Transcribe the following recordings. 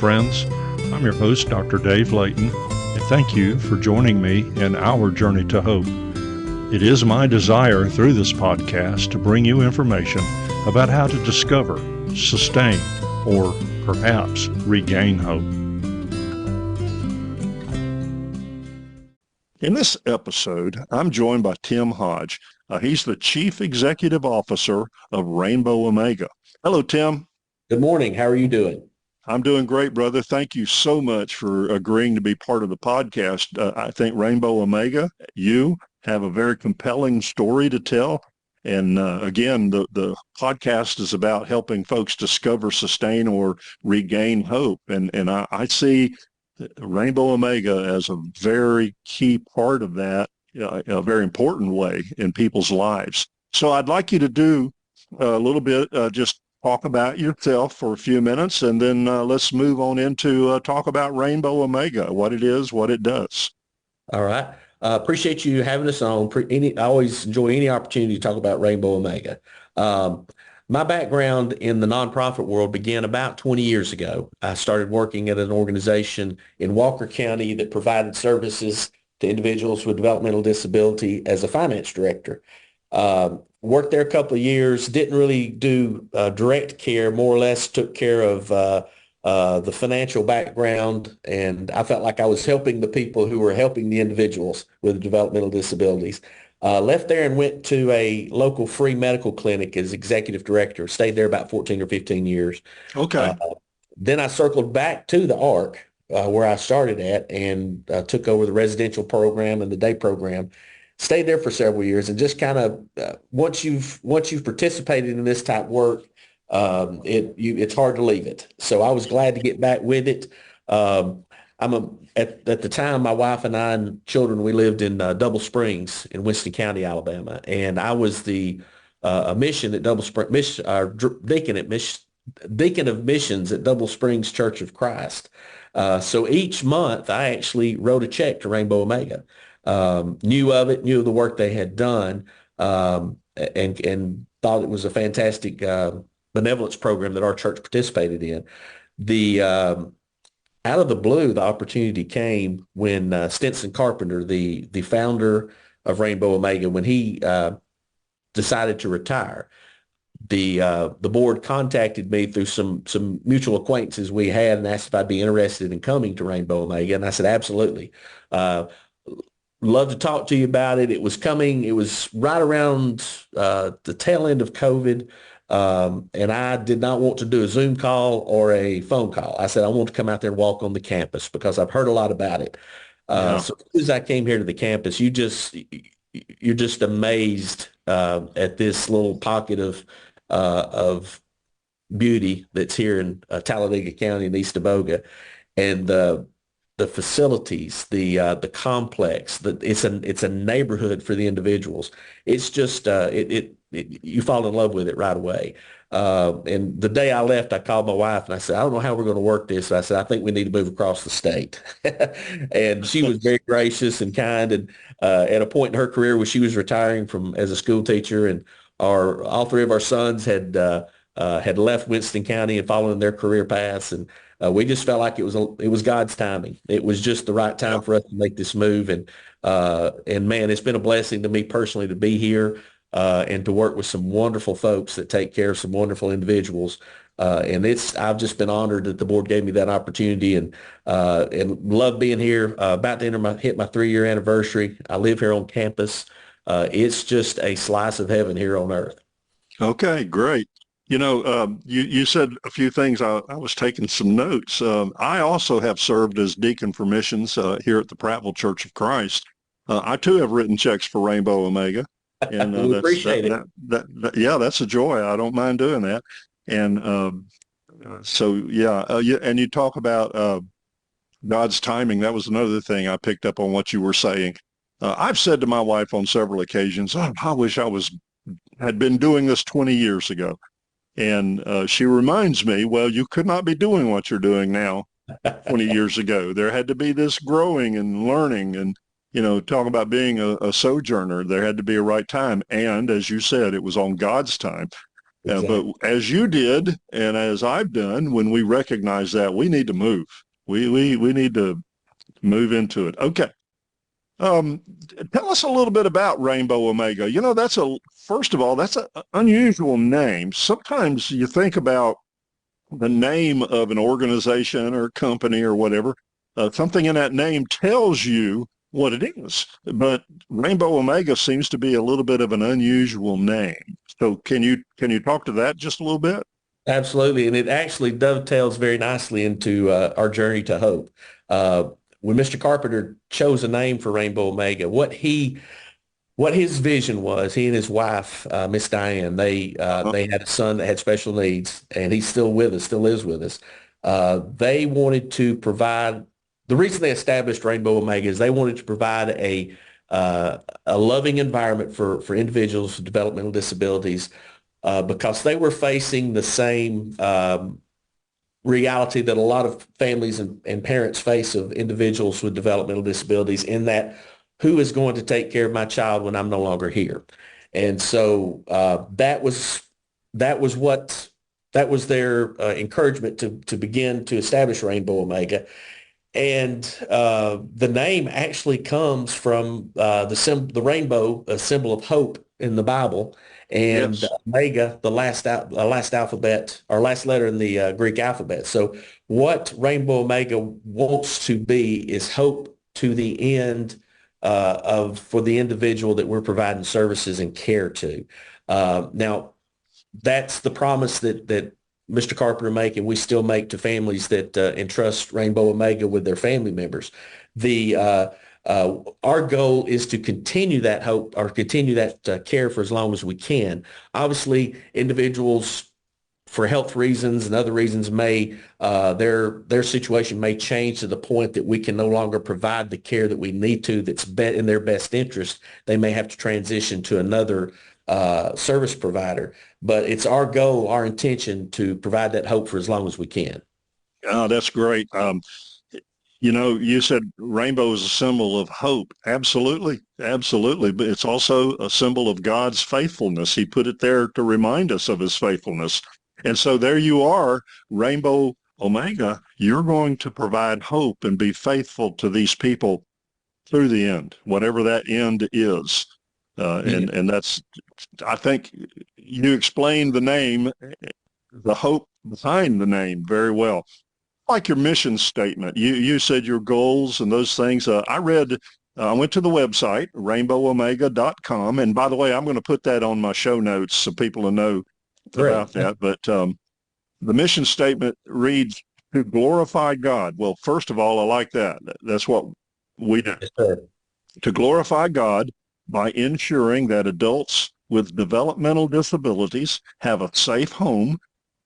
friends. I'm your host, Dr. Dave Layton, and thank you for joining me in our journey to hope. It is my desire through this podcast to bring you information about how to discover, sustain, or perhaps regain hope. In this episode, I'm joined by Tim Hodge. He's the Chief Executive Officer of Rainbow Omega. Hello, Tim. Good morning. How are you doing? I'm doing great, brother. Thank you so much for agreeing to be part of the podcast. I think Rainbow Omega, you have a very compelling story to tell. And again, the podcast is about helping folks discover, sustain, or regain hope. And I see Rainbow Omega as a very key part of that, a very important way in people's lives. So I'd like you to do a little bit, just talk about yourself for a few minutes, and then let's move on into talk about Rainbow Omega, what it is, what it does. All right. Appreciate you having us on. I always enjoy any opportunity to talk about Rainbow Omega. My background in the nonprofit world began about 20 years ago. I started working at an organization in Walker County that provided services to individuals with developmental disability as a finance director. Worked there a couple of years, didn't really do direct care, more or less took care of the financial background, and I felt like I was helping the people who were helping the individuals with developmental disabilities. Left there and went to a local free medical clinic as executive director, stayed there about 14 or 15 years. Okay. Then I circled back to the ARC, where I started at, and took over the residential program and the day program. Stayed there for several years, and just kind of once you've participated in this type of work, it's hard to leave it. So I was glad to get back with it. At the time, my wife and I and children, we lived in Double Springs in Winston County, Alabama, and I was the mission at Double Springs, deacon of missions at Double Springs Church of Christ. So each month, I actually wrote a check to Rainbow Omega. Knew of it, knew of the work they had done, and thought it was a fantastic benevolence program that our church participated in. Out of the blue, the opportunity came when Stinson Carpenter, the founder of Rainbow Omega, when he decided to retire. The board contacted me through some mutual acquaintances we had and asked if I'd be interested in coming to Rainbow Omega, and I said absolutely. Love to talk to you about it. It was coming. It was right around the tail end of COVID, and I did not want to do a Zoom call or a phone call. I said I want to come out there and walk on the campus because I've heard a lot about it. So as soon as I came here to the campus, you're just amazed at this little pocket of beauty that's here in Talladega County in Eastaboga, and the facilities, the complex, it's a neighborhood for the individuals. It's just you fall in love with it right away. And the day I left, I called my wife and I said, I don't know how we're going to work this. I said, I think we need to move across the state. And she was very gracious and kind. And at a point in her career where she was retiring from as a school teacher, and all three of our sons had left Winston County and following their career paths, and we just felt like it was God's timing. It was just the right time for us to make this move, and man, it's been a blessing to me personally to be here and to work with some wonderful folks that take care of some wonderful individuals. And I've just been honored that the board gave me that opportunity, and love being here. About to hit my 3-year anniversary. I live here on campus. It's just a slice of heaven here on earth. Okay, great. You know, you said a few things. I was taking some notes. I also have served as deacon for missions here at the Prattville Church of Christ. I too have written checks for Rainbow Omega, and We appreciate it. Yeah, that's a joy. I don't mind doing that. And and you talk about God's timing. That was another thing I picked up on what you were saying. I've said to my wife on several occasions, oh, I wish I had been doing this 20 years ago. And she reminds me, well, you could not be doing what you're doing now 20 years ago. There had to be this growing and learning, and, talk about being a sojourner. There had to be a right time. And as you said, it was on God's time. But Exactly. as you did, and as I've done, when we recognize that, we need to move. We need to move into it. Okay. Um, Tell us a little bit about Rainbow Omega. First of all, that's an unusual name. Sometimes you think about the name of an organization or company or whatever, something in that name tells you what it is. But Rainbow Omega seems to be a little bit of an unusual name. So can you talk to that just a little bit? Absolutely. And it actually dovetails very nicely into our journey to hope. Uh, when Mr. Carpenter chose a name for Rainbow Omega, what his vision was, he and his wife, Miss Diane, Uh-huh. they had a son that had special needs, and he's still with us, still lives with us. They wanted to provide the reason they established Rainbow Omega is they wanted to provide a loving environment for individuals with developmental disabilities because they were facing the same reality that a lot of families and parents face of individuals with developmental disabilities in that who is going to take care of my child when I'm no longer here? And so that was what that was their encouragement to begin to establish Rainbow Omega. And the name actually comes from the rainbow, a symbol of hope in the Bible, and Yes. Omega, the last alphabet or last letter in the Greek alphabet. So what Rainbow Omega wants to be is hope to the end of for the individual that we're providing services and care to. Now, that's the promise that Mr. Carpenter make and we still make to families that entrust Rainbow Omega with their family members. The Our goal is to continue that hope or continue that care for as long as we can. Obviously, individuals for health reasons and other reasons may their situation may change to the point that we can no longer provide the care that we need to that's in their best interest. They may have to transition to another service provider, but it's our goal, our intention to provide that hope for as long as we can. Oh, that's great. You said rainbow is a symbol of hope. Absolutely. Absolutely. But it's also a symbol of God's faithfulness. He put it there to remind us of his faithfulness. And so there you are, Rainbow Omega. You're going to provide hope and be faithful to these people through the end, whatever that end is. Yeah. And that's, I think you explained the name, the hope behind the name very well. Like your mission statement. You said your goals and those things. I went to the website, rainbowomega.com. And by the way, I'm going to put that on my show notes so people will know Great. about that. But the mission statement reads, to glorify God. Well, first of all, I like that. That's what we do. Yes, sir. To glorify God by ensuring that adults with developmental disabilities have a safe home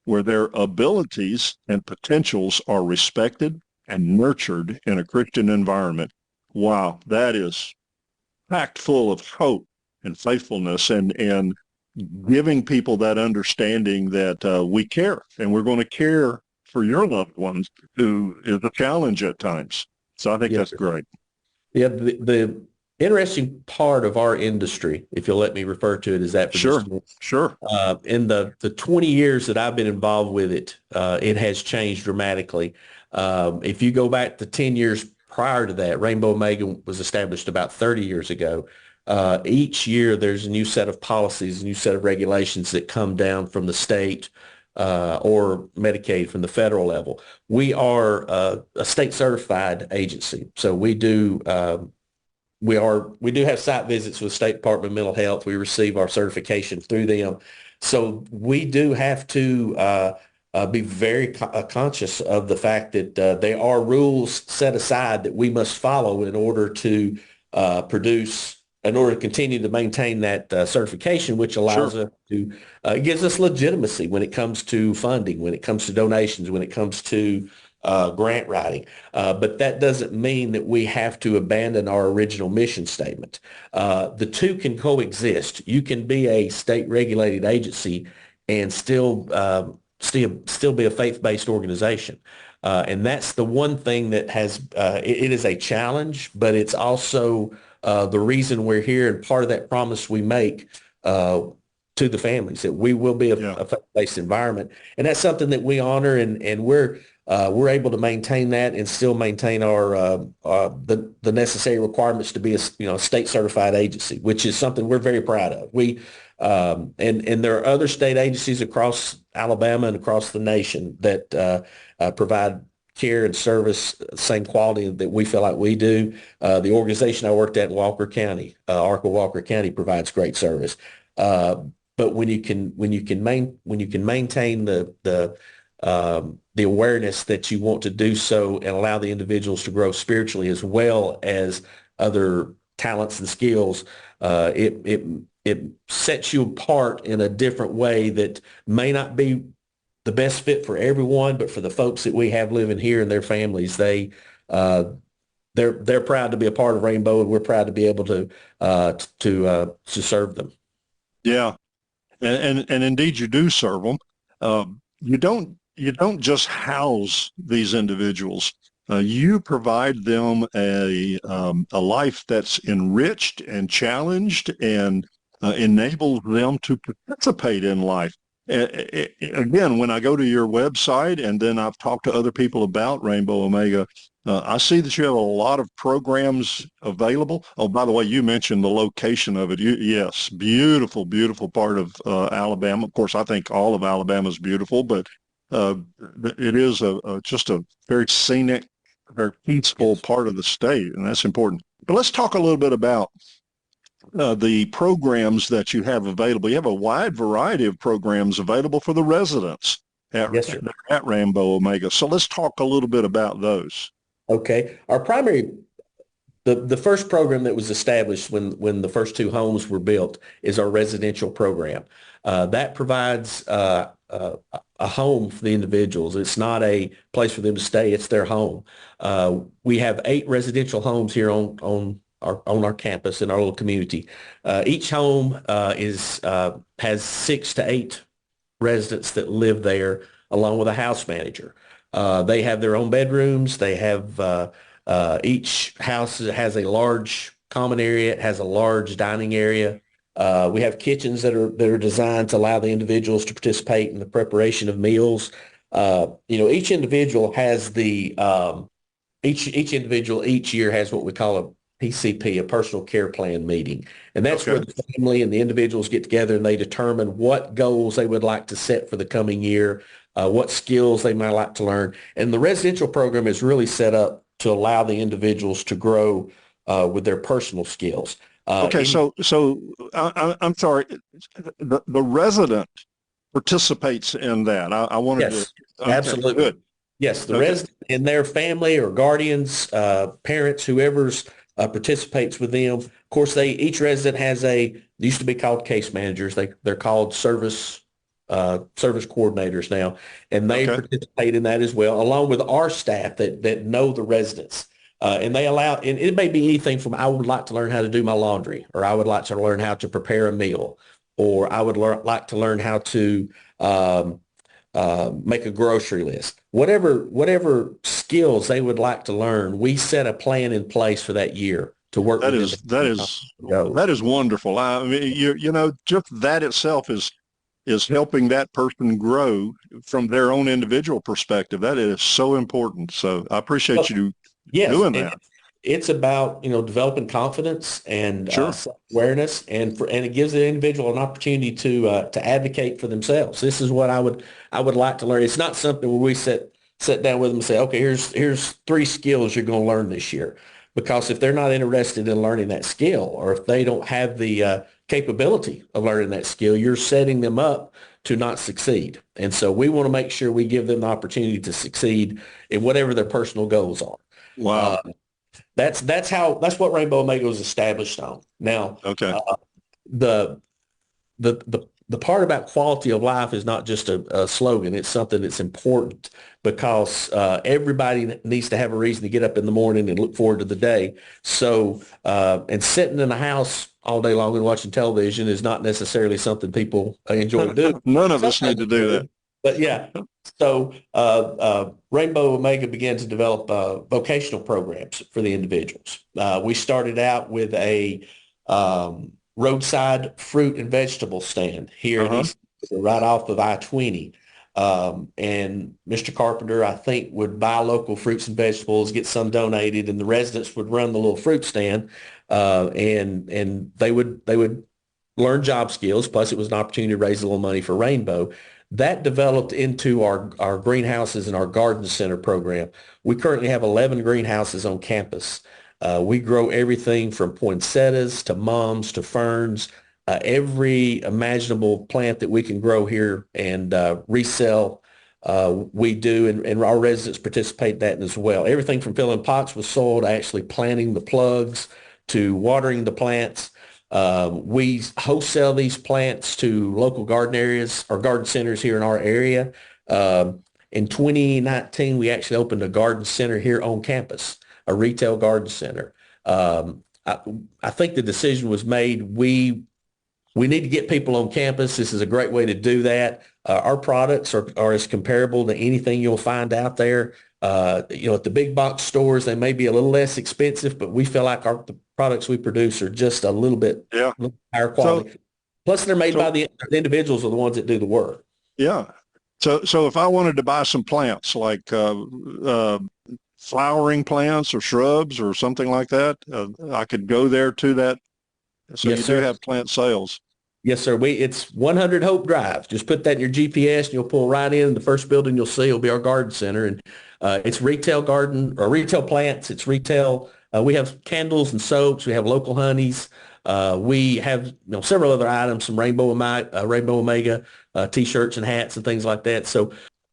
where their abilities and potentials are respected and nurtured in a Christian environment. Wow, that is packed full of hope and faithfulness and giving people that understanding that we care and we're going to care for your loved ones who is a challenge at times. So I think Yes, that's sir. great. Yeah, the interesting part of our industry, if you'll let me refer to it as that for just Sure, a minute, sure, in the 20 years that I've been involved with it, it has changed dramatically. If you go back to 10 years prior to that, Rainbow Omega was established about 30 years ago. Each year there's a new set of policies, a new set of regulations that come down from the state or Medicaid from the federal level. We are a state certified agency, so we do have site visits with State Department of Mental Health. We receive our certification through them. So we do have to be very conscious of the fact that there are rules set aside that we must follow in order to in order to continue to maintain that certification, which allows sure, us to, gives us legitimacy when it comes to funding, when it comes to donations, when it comes to grant writing. But that doesn't mean that we have to abandon our original mission statement. The two can coexist. You can be a state regulated agency and still be a faith-based organization. And that's the one thing that it is a challenge, but it's also the reason we're here. And part of that promise we make to the families, that we will be Yeah. a faith-based environment. And that's something that we honor, and we're able to maintain that and still maintain the necessary requirements to be a state certified agency, which is something we're very proud of. And there are other state agencies across Alabama and across the nation that provide care and service, same quality that we feel like we do. The organization I worked at in Walker County, ARCA Walker County, provides great service. But when you can maintain the awareness that you want to do so and allow the individuals to grow spiritually as well as other talents and skills, it sets you apart in a different way that may not be the best fit for everyone, but for the folks that we have living here and their families, they're proud to be a part of Rainbow, and we're proud to be able to serve them. Yeah. And indeed you do serve them. You don't just house these individuals. You provide them a life that's enriched and challenged and enables them to participate in life. Again, when I go to your website and then I've talked to other people about Rainbow Omega, I see that you have a lot of programs available. Oh, by the way, you mentioned the location of it. Yes, beautiful, beautiful part of Alabama. Of course, I think all of Alabama is beautiful, but it is just a very scenic, very peaceful part of the state, and that's important. But let's talk a little bit about the programs that you have available. You have a wide variety of programs available for the residents Yes, sir. at Rainbow Omega. So let's talk a little bit about those. Okay. The first program that was established when the first two homes were built is our residential program. That provides a home for the individuals. It's not a place for them to stay. It's their home. We have 8 residential homes here on our campus in our little community. Each home has 6 to 8 residents that live there, along with a house manager. They have their own bedrooms. They have each house has a large common area. It has a large dining area. We have kitchens that are designed to allow the individuals to participate in the preparation of meals. Each individual has each individual each year has what we call a PCP, a personal care plan meeting. And that's where the family and the individuals get together and they determine what goals they would like to set for the coming year, what skills they might like to learn. And the residential program is really set up to allow the individuals to grow with their personal skills. I'm sorry, the resident participates in that. I wanted Yes, to. Okay, absolutely. good. Yes, the resident and their family or guardians, parents, whoever's participates with them. Of course, each resident has used to be called case managers. They're called service coordinators now, and they participate in that as well, along with our staff that know the residents. And it may be anything from I would like to learn how to do my laundry, or I would like to learn how to prepare a meal, or I would like to learn how to make a grocery list. Whatever skills they would like to learn, we set a plan in place for that year to work with them. That is wonderful. I mean, just that itself is helping that person grow from their own individual perspective. That is so important. So I appreciate you doing that. It's about, developing confidence and self-awareness, and it gives the individual an opportunity to advocate for themselves. This is what I would like to learn. It's not something where we sit down with them and say, okay, here's 3 skills you're going to learn this year. Because if they're not interested in learning that skill, or if they don't have the capability of learning that skill, you're setting them up to not succeed. And so we want to make sure we give them the opportunity to succeed in whatever their personal goals are. Wow. That's what Rainbow Omega was established on. Now, the part about quality of life is not just a slogan. It's something that's important, because everybody needs to have a reason to get up in the morning and look forward to the day. So, and sitting in the house all day long and watching television is not necessarily something people enjoy doing. None of us need to do that. But yeah, so Rainbow Omega began to develop vocational programs for the individuals. We started out with a roadside fruit and vegetable stand here in Uh-huh. East, right off of I-20. And Mr. Carpenter, I think, would buy local fruits and vegetables, get some donated, and the residents would run the little fruit stand, and they would learn job skills. Plus, it was an opportunity to raise a little money for Rainbow. That developed into our greenhouses and our garden center program. We currently have 11 greenhouses on campus. We grow everything from poinsettias to mums to ferns, every imaginable plant that we can grow here and resell. We do, and our residents participate in that as well. Everything from filling pots with soil to actually planting the plugs to watering the plants. We wholesale these plants to local garden areas or garden centers here in our area. In 2019, we actually opened a garden center here on campus, a retail garden center. I, I think the decision was made. We need to get people on campus. This is a great way to do that. Our products are as comparable to anything you'll find out there. At the big box stores, they may be a little less expensive, but we feel like the products we produce are just a little bit Yeah. higher So, quality. Plus, they're made by so the individuals are the ones that do the work. yeah. So if I wanted to buy some plants like flowering plants or shrubs or something like that, I could go there to that. So Yes, you do sir. have plant sales. Yes, sir. It's 100 Hope Drive. Just put that in your GPS and you'll pull right in. The first building you'll see will be our garden center. And it's retail garden or retail plants. It's retail. We have candles and soaps. We have local honeys. We have several other items, some Rainbow Omega T-shirts and hats and things like that. So, of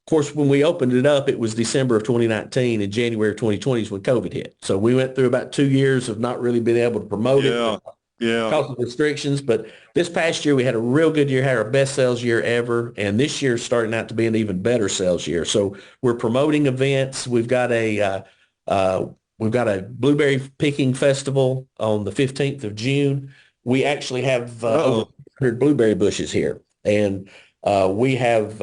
course, when we opened it up, it was December of 2019 and January of 2020 is when COVID hit. So we went through about 2 years of not really being able to promote it Yeah. Yeah. because of restrictions. But this past year, we had a real good year, had our best sales year ever. And this year is starting out to be an even better sales year. So we're promoting events. We've got a blueberry picking festival on the 15th of June. We actually have over Uh-oh. 100 blueberry bushes here. And we have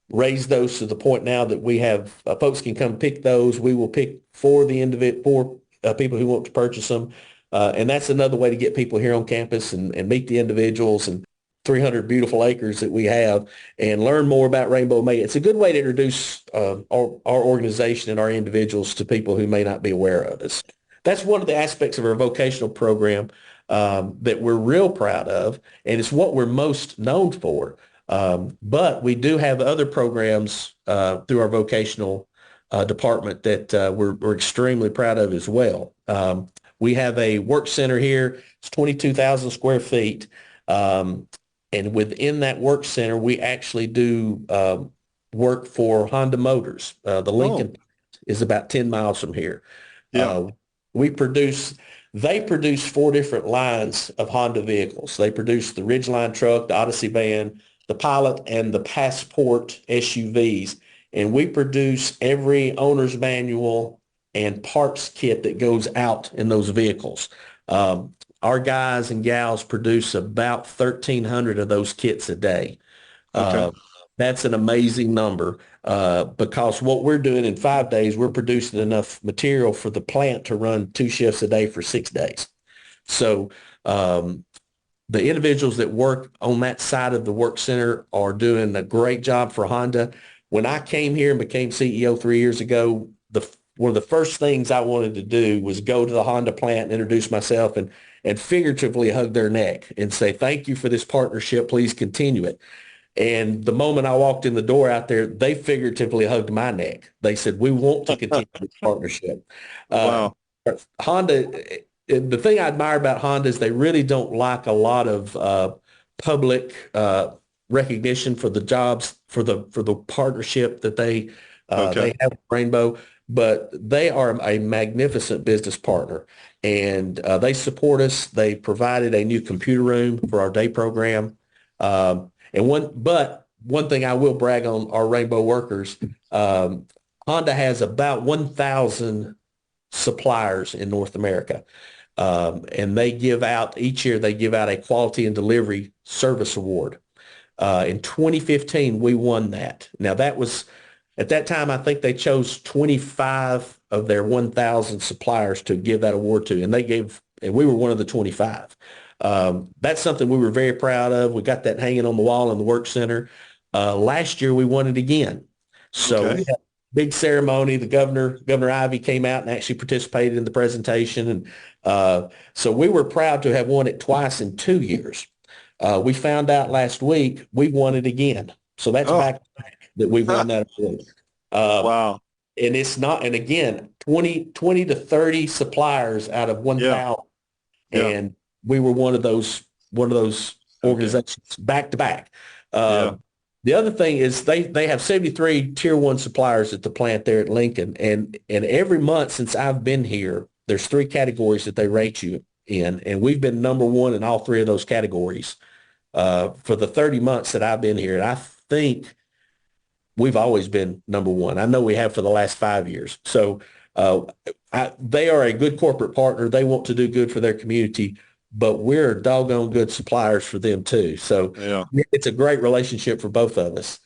raised those to the point now that we have folks can come pick those. We will pick for people who want to purchase them. And that's another way to get people here on campus and meet the individuals and 300 beautiful acres that we have and learn more about Rainbow Omega. It's a good way to introduce our organization and our individuals to people who may not be aware of us. That's one of the aspects of our vocational program that we're real proud of, and it's what we're most known for. But we do have other programs through our vocational department that we're extremely proud of as well. We have a work center here. It's 22,000 square feet. And within that work center, we actually do work for Honda Motors. The Oh, Lincoln is about 10 miles from here. yeah. Uh, they produce four different lines of Honda vehicles. They produce the Ridgeline truck, the Odyssey van, the Pilot, and the Passport SUVs. And we produce every owner's manual and parts kit that goes out in those vehicles. Our guys and gals produce about 1,300 of those kits a day. Okay. Uh, that's an amazing number because what we're doing in 5 days, we're producing enough material for the plant to run 2 shifts a day for 6 days. So the individuals that work on that side of the work center are doing a great job for Honda. When I came here and became CEO 3 years ago, one of the first things I wanted to do was go to the Honda plant and introduce myself and figuratively hug their neck and say, thank you for this partnership. Please continue it. And the moment I walked in the door out there, they figuratively hugged my neck. They said, we want to continue this partnership. Uh, Wow. Honda, the thing I admire about Honda is they really don't like a lot of public recognition for the jobs, for the partnership that Okay. they have with Rainbow, but they are a magnificent business partner, and they support us. They provided a new computer room for our day program, one thing I will brag on our Rainbow workers. Honda has about 1,000 suppliers in North America. And each year they give out a quality and delivery service award. In 2015, we won that. Now at that time, I think they chose 25 of their 1,000 suppliers to give that award to, and we were one of the 25. That's something we were very proud of. We got that hanging on the wall in the work center. Last year we won it again. So we Okay. had a big ceremony. The Governor Ivey came out and actually participated in the presentation. And so we were proud to have won it twice in 2 years. We found out last week we won it again. So that's Oh, back to back that we've won that award. Uh, wow. and it's not, and again, 20 to 30 suppliers out of Yeah. 1,000. Yeah. And we were one of those Okay. organizations back to back. Yeah. The other thing is they have 73 tier one suppliers at the plant there at Lincoln. And every month since I've been here, there's three categories that they rate you in. And we've been number one in all three of those categories for the 30 months that I've been here. And I think we've always been number one. I know we have for the last 5 years. So uh, they are a good corporate partner. They want to do good for their community, but we're doggone good suppliers for them too. So Yeah. it's a great relationship for both of us.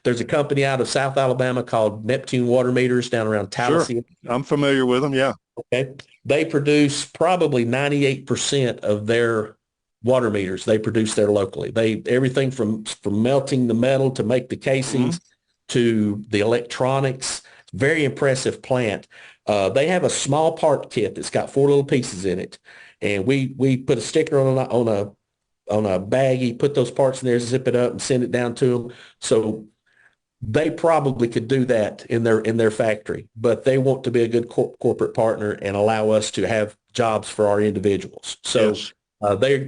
There's a company out of South Alabama called Neptune Water Meters down around Sure. Tallahassee. I'm familiar with them. Yeah. Okay. They produce probably 98% of their water meters. They produce there locally. Everything from melting the metal to make the Hmm. casings to the electronics. Very impressive plant. They have a small part kit that's got four little pieces in it, and we put a sticker on a baggie, put those parts in there, zip it up, and send it down to them. So they probably could do that in their factory, but they want to be a good corporate partner and allow us to have jobs for our individuals. So Yes.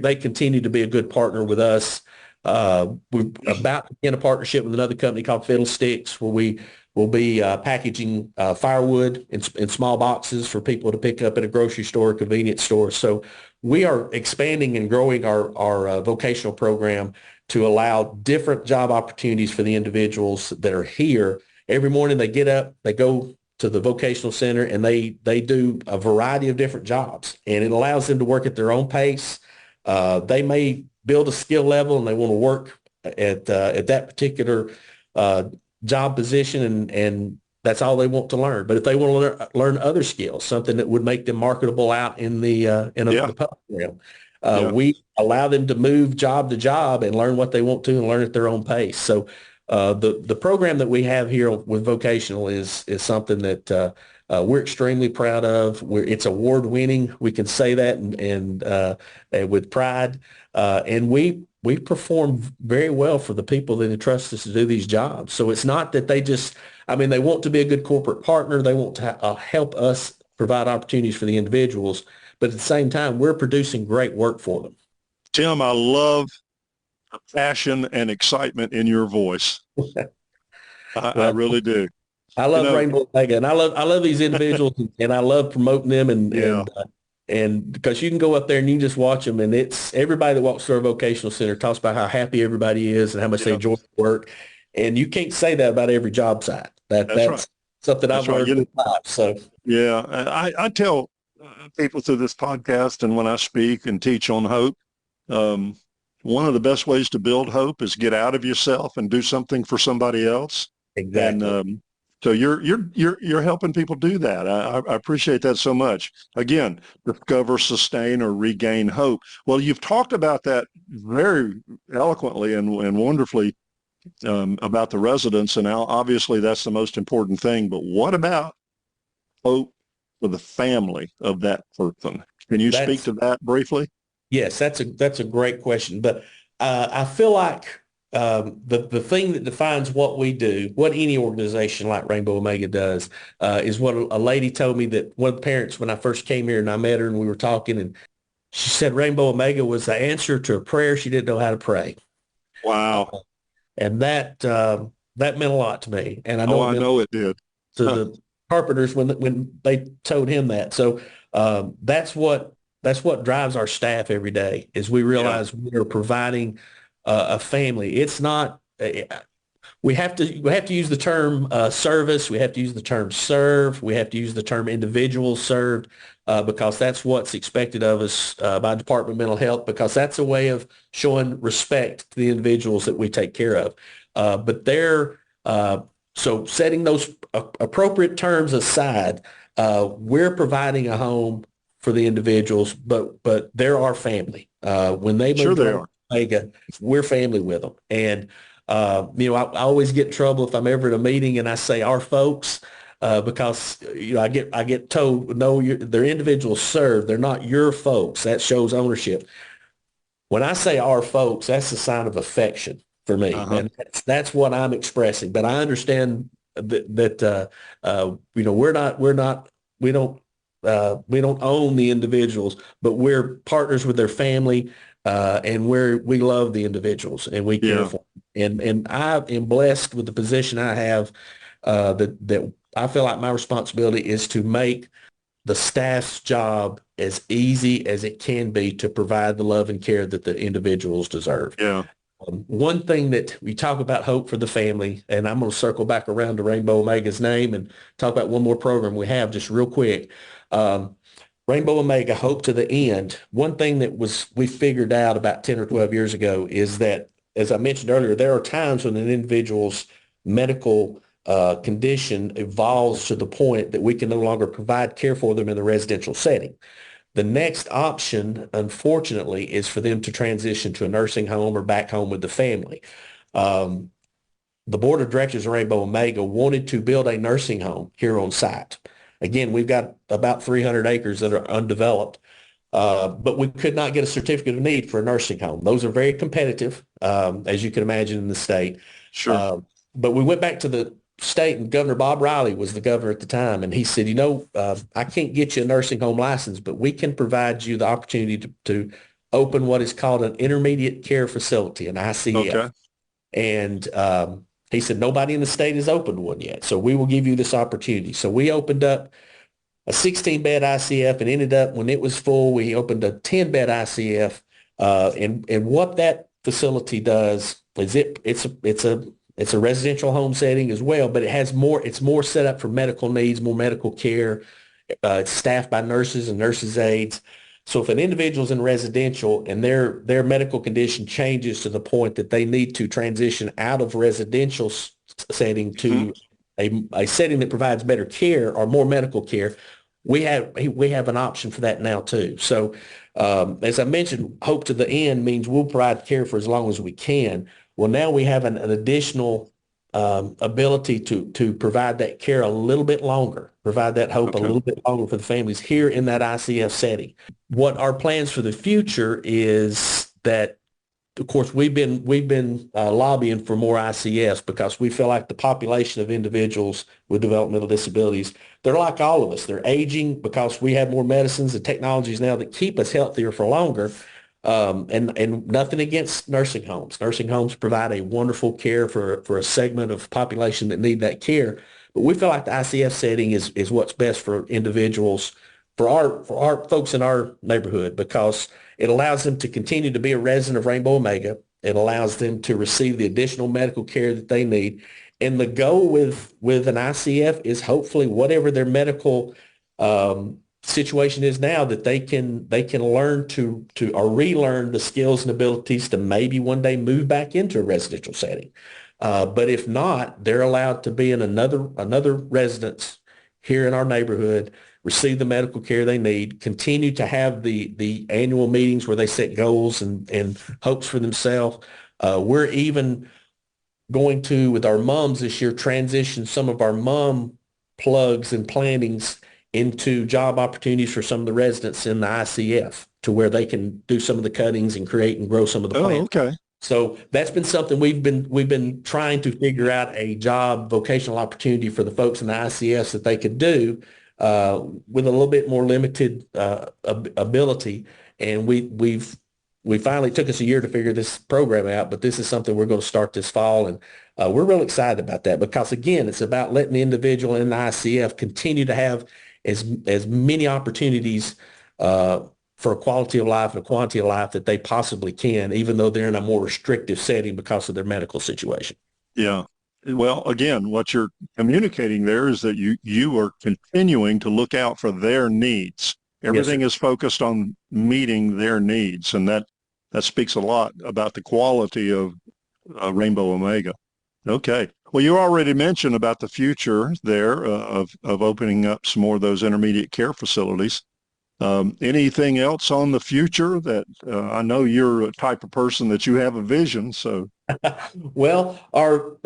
they continue to be a good partner with us. We're about to begin a partnership with another company called Fiddlesticks, where we will be packaging firewood in small boxes for people to pick up at a grocery store, convenience store. So we are expanding and growing our vocational program to allow different job opportunities for the individuals that are here. Every morning they get up, they go to the vocational center, and they do a variety of different jobs, and it allows them to work at their own pace. They may build a skill level and they want to work at that particular uh, job position, and that's all they want to learn. But if they want to learn other skills, something that would make them marketable out in Yeah. the public realm, Yeah. we allow them to move job to job and learn what they want to and learn at their own pace. So the program that we have here with vocational is something that we're extremely proud of. It's award winning. We can say that and with pride. And we perform very well for the people that entrust us to do these jobs. So it's not that they want to be a good corporate partner. They want to help us provide opportunities for the individuals. But at the same time, we're producing great work for them. Tim, I love the passion and excitement in your voice. I Well, really do. I You love know, Rainbow Omega, and I love these individuals, and I love promoting them, yeah, and because you can go up there and you can just watch them, and it's everybody that walks through our vocational center talks about how happy everybody is and how much they yeah, enjoy the work, and you can't say that about every job site. that's right. That's something I've That's right. learned through life. So Yeah, I tell people through this podcast and when I speak and teach on hope, um, one of the best ways to build hope is get out of yourself and do something for somebody else. And exactly, so you're helping people do that. I appreciate that so much. Again, discover, sustain, or regain hope. Well, you've talked about that very eloquently and wonderfully about the residents, and now obviously that's the most important thing. But what about hope for the family of that person? Can you speak that's to that briefly? yes, that's a great question, but I feel like the thing that defines what we do, what any organization like Rainbow Omega does, is what a lady told me that one of the parents when I first came here and I met her and we were talking, and she said Rainbow Omega was the answer to a prayer she didn't know how to pray, Wow. and that meant a lot to me, and I Oh, know it I meant know it did. to the carpenters when they told him that. So that's what drives our staff every day is we Yeah. realize we are providing a family. It's not we have to use the term service. We have to use the term serve. We have to use the term individuals served because that's what's expected of us by Department of Mental Health because that's a way of showing respect to the individuals that we take care of. But they're so setting those appropriate terms aside, we're providing a home for the individuals, but they're our family. When they Sure move to they Rainbow are. Omega, we're family with them. And, I always get in trouble if I'm ever at a meeting and I say our folks, because, I get told, no, they're individuals served. They're not your folks. That shows ownership. When I say our folks, that's a sign of affection for me. Uh-huh. And that's what I'm expressing. But I understand we don't own the individuals, but we're partners with their family, and we love the individuals and we care Yeah. for them. And I am blessed with the position I have, that I feel like my responsibility is to make the staff's job as easy as it can be to provide the love and care that the individuals deserve. Yeah. One thing that we talk about hope for the family, and I'm going to circle back around to Rainbow Omega's name and talk about one more program we have just real quick. Um, Rainbow Omega, Hope to the End. One thing that we figured out about 10 or 12 years ago is that, as I mentioned earlier, there are times when an individual's medical condition evolves to the point that we can no longer provide care for them in the residential setting. The next option, unfortunately, is for them to transition to a nursing home or back home with the family. Um, the board of directors of Rainbow Omega wanted to build a nursing home here on site. Again, we've got about 300 acres that are undeveloped, but we could not get a certificate of need for a nursing home. Those are very competitive, as you can imagine in the state. Sure. Uh, but we went back to the state, and Governor Bob Riley was the governor at the time, and he said, I can't get you a nursing home license, but we can provide you the opportunity to open what is called an intermediate care facility, an Okay. ICF. And he said, nobody in the state has opened one yet, so we will give you this opportunity. So we opened up a 16-bed ICF and ended up, when it was full, we opened a 10-bed ICF. And what that facility does is it's a residential home setting as well, but it's more set up for medical needs, more medical care. It's staffed by nurses and nurses aides. So if an individual's in residential and their medical condition changes to the point that they need to transition out of residential setting Mhm. to a setting that provides better care or more medical care, we have an option for that now too. So, as I mentioned, Hope to the End means we'll provide care for as long as we can. Well, now we have an additional ability to provide that care a little bit longer, provide that hope a Okay. little bit longer for the families here in that ICF setting. What our plans for the future is that, of course, we've been lobbying for more ICS because we feel like the population of individuals with developmental disabilities, they're like all of us. They're aging because we have more medicines and technologies now that keep us healthier for longer. And nothing against nursing homes. Nursing homes provide a wonderful care for a segment of population that need that care. But we feel like the ICF setting is what's best for individuals, for our folks in our neighborhood, because it allows them to continue to be a resident of Rainbow Omega. It allows them to receive the additional medical care that they need. And the goal with an ICF is hopefully whatever their medical situation is now, that they can learn to or relearn the skills and abilities to maybe one day move back into a residential setting. But if not, they're allowed to be in another residence here in our neighborhood, receive the medical care they need, continue to have the annual meetings where they set goals and hopes for themselves. We're even going to, with our moms this year, transition some of our mom plugs and plantings into job opportunities for some of the residents in the ICF, to where they can do some of the cuttings and create and grow some of the Oh, plants. okay. So that's been something we've been trying to figure out a job vocational opportunity for the folks in the ICS that they could do, with a little bit more limited ability. And we finally, took us a year to figure this program out, but this is something we're going to start this fall, and we're real excited about that because, again, it's about letting the individual in the ICF continue to have as many opportunities for a quality of life and a quantity of life that they possibly can, even though they're in a more restrictive setting because of their medical situation. Yeah. Well, again, what you're communicating there is that you are continuing to look out for their needs. Yes, sir. Everything is focused on meeting their needs, and that speaks a lot about the quality of Rainbow Omega. Okay. Well, you already mentioned about the future there of opening up some more of those intermediate care facilities. Anything else on the future that I know you're a type of person that you have a vision. So, Well, our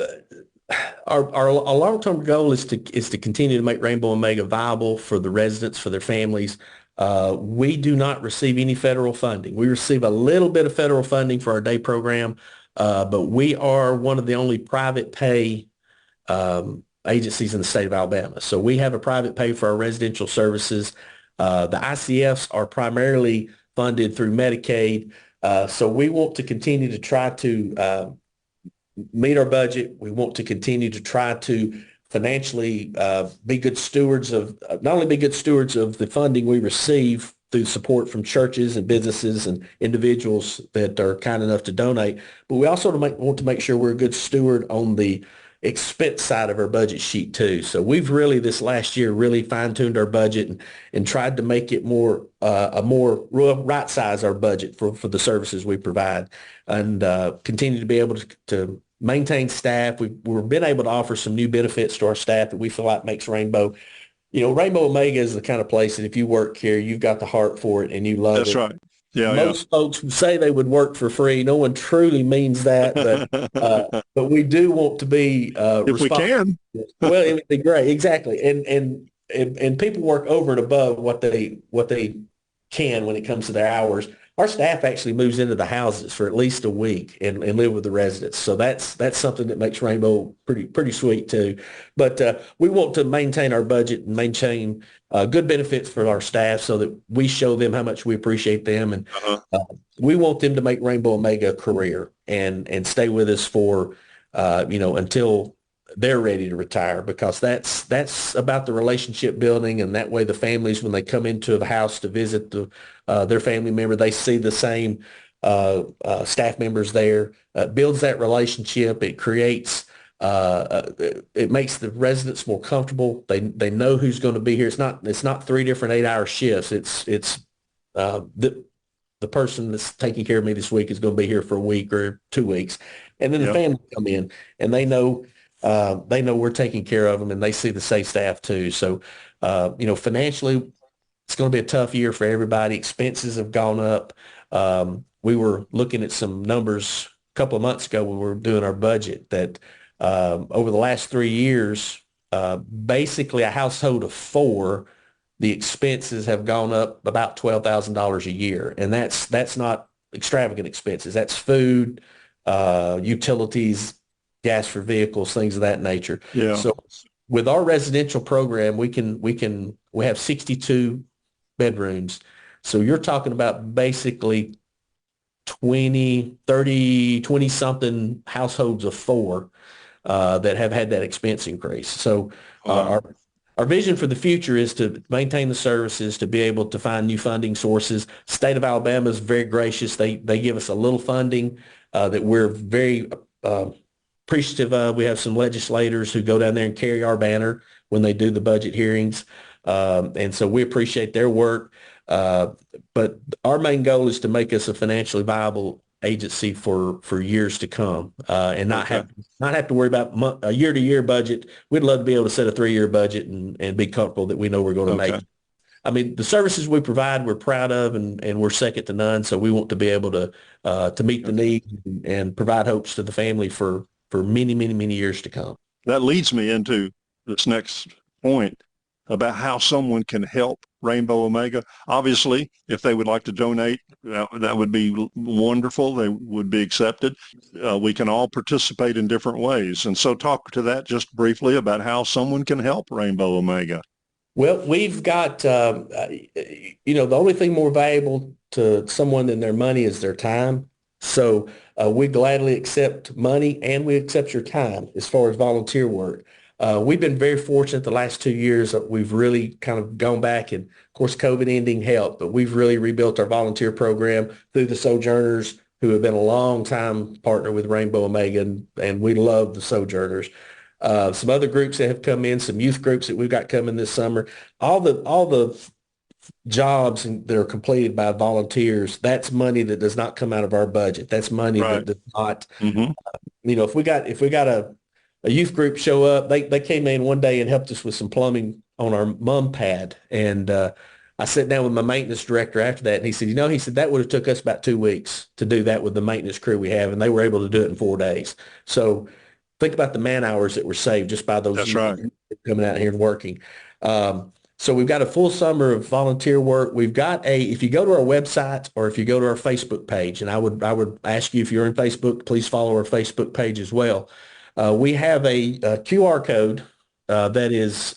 long-term goal is to continue to make Rainbow Omega viable for the residents, for their families. We do not receive any federal funding. We receive a little bit of federal funding for our day program, but we are one of the only private pay agencies in the state of Alabama. So we have a private pay for our residential services. The ICFs are primarily funded through Medicaid. So we want to continue to try to meet our budget. We want to continue to try to financially be good stewards of, not only be good stewards of the funding we receive through support from churches and businesses and individuals that are kind enough to donate, but we also want to make sure we're a good steward on the expense side of our budget sheet too. So we've really this last year really fine-tuned our budget and tried to make it more right size our budget for the services we provide, and continue to be able to maintain staff. We've been able to offer some new benefits to our staff that we feel like makes Rainbow. Rainbow Omega is the kind of place that if you work here, you've got the heart for it and you love that's it. right. Yeah, yeah. Most folks who say they would work for free, no one truly means that, but we do want to be If we responsible. can. Well, it would be great, exactly, and people work over and above what they can when it comes to their hours. Our staff actually moves into the houses for at least a week and live with the residents. So that's something that makes Rainbow pretty sweet too. But we want to maintain our budget and maintain good benefits for our staff so that we show them how much we appreciate them. And we want them to make Rainbow Omega a career and stay with us for, until they're ready to retire, because that's about the relationship building. And that way the families, when they come into the house to visit their family member, they see the same staff members there. Builds that relationship. It creates it makes the residents more comfortable. They know who's going to be here. It's not 3 different 8-hour shifts. It's the person that's taking care of me this week is going to be here for a week or 2 weeks, and then the family come in and they know we're taking care of them, and they see the safe staff too. So, financially, it's going to be a tough year for everybody. Expenses have gone up. We were looking at some numbers a couple of months ago when we were doing our budget that over the last 3 years, basically a household of 4, the expenses have gone up about $12,000 a year, and that's not extravagant expenses. That's food, utilities, gas for vehicles, things of that nature. Yeah. So with our residential program, we have 62 bedrooms. So you're talking about basically 20, 30, 20 something households of 4 that have had that expense increase. So our vision for the future is to maintain the services, to be able to find new funding sources. State of Alabama is very gracious. They give us a little funding that we're very appreciative of. We have some legislators who go down there and carry our banner when they do the budget hearings. And so we appreciate their work. But our main goal is to make us a financially viable agency for years to come, and not have to worry about a year-to-year budget. We'd love to be able to set a 3-year budget and be comfortable that we know we're going to make it. I mean, the services we provide, we're proud of, and we're second to none. So we want to be able to meet the need and provide hopes to the family for many, many, many years to come. That leads me into this next point about how someone can help Rainbow Omega. Obviously, if they would like to donate, that would be wonderful. They would be accepted. We can all participate in different ways. And so talk to that just briefly about how someone can help Rainbow Omega. Well, we've got, the only thing more valuable to someone than their money is their time. So we gladly accept money, and we accept your time as far as volunteer work. We've been very fortunate the last 2 years. We've really kind of gone back, and of course, COVID ending helped, but we've really rebuilt our volunteer program through the Sojourners, who have been a long time partner with Rainbow Omega, and we love the Sojourners. Some other groups that have come in, some youth groups that we've got coming this summer, all the jobs that are completed by volunteers, that's money that does not come out of our budget. That's money that does not, if we got a youth group show up, they came in one day and helped us with some plumbing on our mum pad. And I sat down with my maintenance director after that, and he said, he said that would have took us about 2 weeks to do that with the maintenance crew we have, and they were able to do it in 4 days. So think about the man hours that were saved just by those That's right. coming out here and working. So we've got a full summer of volunteer work. We've got if you go to our website or if you go to our Facebook page, and I would ask you if you're in Facebook, please follow our Facebook page as well. We have a QR code that is,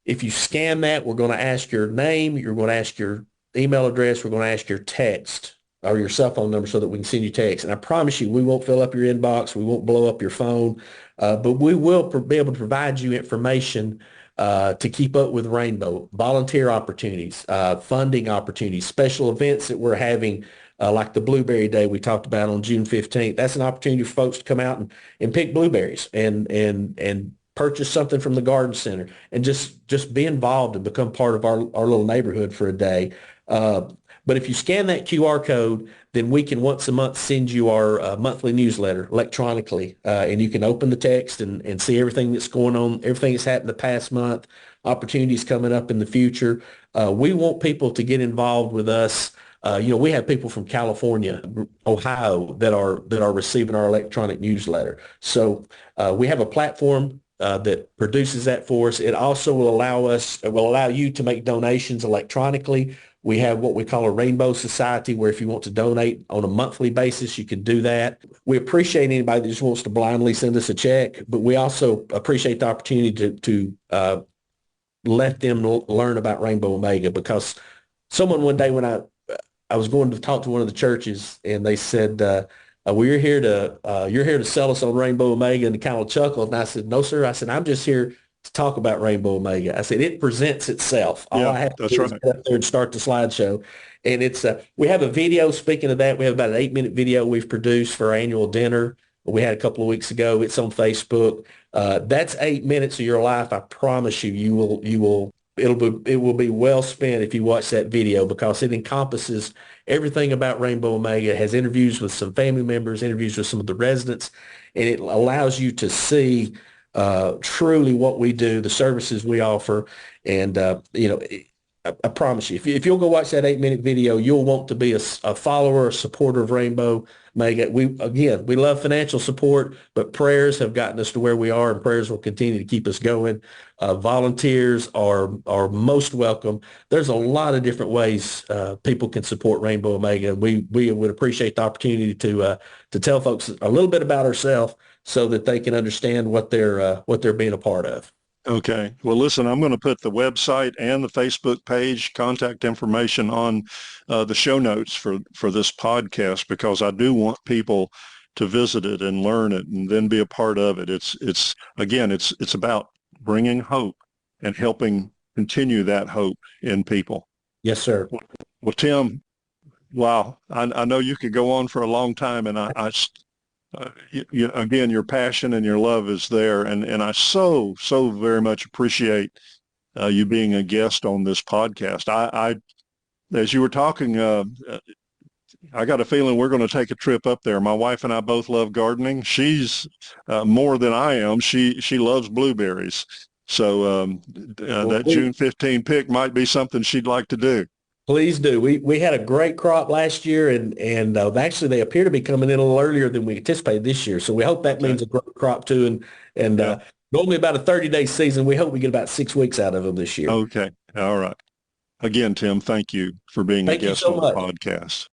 if you scan that, we're going to ask your name, you're going to ask your email address, we're going to ask your text or your cell phone number so that we can send you text. And I promise you, we won't fill up your inbox, we won't blow up your phone, but we will be able to provide you information to keep up with Rainbow, volunteer opportunities, funding opportunities, special events that we're having, like the Blueberry Day we talked about on June 15th. That's an opportunity for folks to come out and pick blueberries and purchase something from the garden center and just be involved and become part of our little neighborhood for a day. But if you scan that QR code, then we can once a month send you our monthly newsletter electronically, and you can open the text and see everything that's going on, everything that's happened the past month, opportunities coming up in the future. We want people to get involved with us. We have people from California, Ohio that are receiving our electronic newsletter. So we have a platform that produces that for us. It also will allow you to make donations electronically. We have what we call a Rainbow Society, where if you want to donate on a monthly basis, you can do that. We appreciate anybody that just wants to blindly send us a check, but we also appreciate the opportunity to let them learn about Rainbow Omega, because someone one day when I was going to talk to one of the churches, and they said, well, you're here to sell us on Rainbow Omega, and they kind of chuckled. And I said, no, sir. I said, I'm just here to talk about Rainbow Omega. I said, it presents itself. All I have to do is get up there and start the slideshow. And it's we have a video. Speaking of that, we have about an 8-minute video we've produced for our annual dinner we had a couple of weeks ago. It's on Facebook. That's 8 minutes of your life. I promise you, it will be well spent if you watch that video, because it encompasses everything about Rainbow Omega. It has interviews with some family members, interviews with some of the residents, and it allows you to see truly what we do, the services we offer. And, I promise you, if you'll go watch that 8-minute video, you'll want to be a follower, a supporter of Rainbow Omega. We love financial support, but prayers have gotten us to where we are, and prayers will continue to keep us going. Volunteers are most welcome. There's a lot of different ways people can support Rainbow Omega. We would appreciate the opportunity to tell folks a little bit about ourselves so that they can understand what they're being a part of. Okay. Well, listen, I'm going to put the website and the Facebook page, contact information on the show notes for this podcast, because I do want people to visit it and learn it and then be a part of it. It's about bringing hope and helping continue that hope in people. Yes, sir. Well, Tim, wow. I know you could go on for a long time, and again, your passion and your love is there, and I so very much appreciate you being a guest on this podcast. I as you were talking, I got a feeling we're going to take a trip up there. My wife and I both love gardening. She's more than I am. She loves blueberries, so that June 15 pick might be something she'd like to do. Please do. We had a great crop last year, and actually they appear to be coming in a little earlier than we anticipated this year. So we hope that means a great crop too. And normally about a 30-day season, we hope we get about 6 weeks out of them this year. Okay. All right. Again, Tim, thank you for being a guest on the podcast.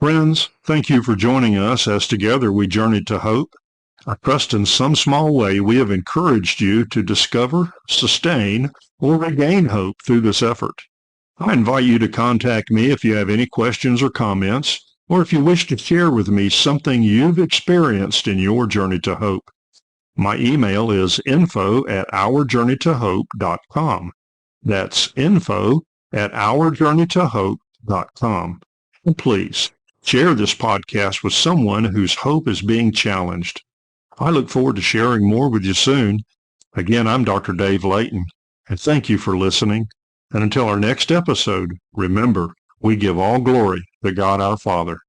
Friends, thank you for joining us as together we journeyed to hope. I trust in some small way we have encouraged you to discover, sustain, or regain hope through this effort. I invite you to contact me if you have any questions or comments, or if you wish to share with me something you've experienced in your journey to hope. My email is info@ourjourneytohope.com. That's info@ourjourneytohope.com. And please share this podcast with someone whose hope is being challenged. I look forward to sharing more with you soon. Again, I'm Dr. Dave Layton, and thank you for listening. And until our next episode, remember, we give all glory to God our Father.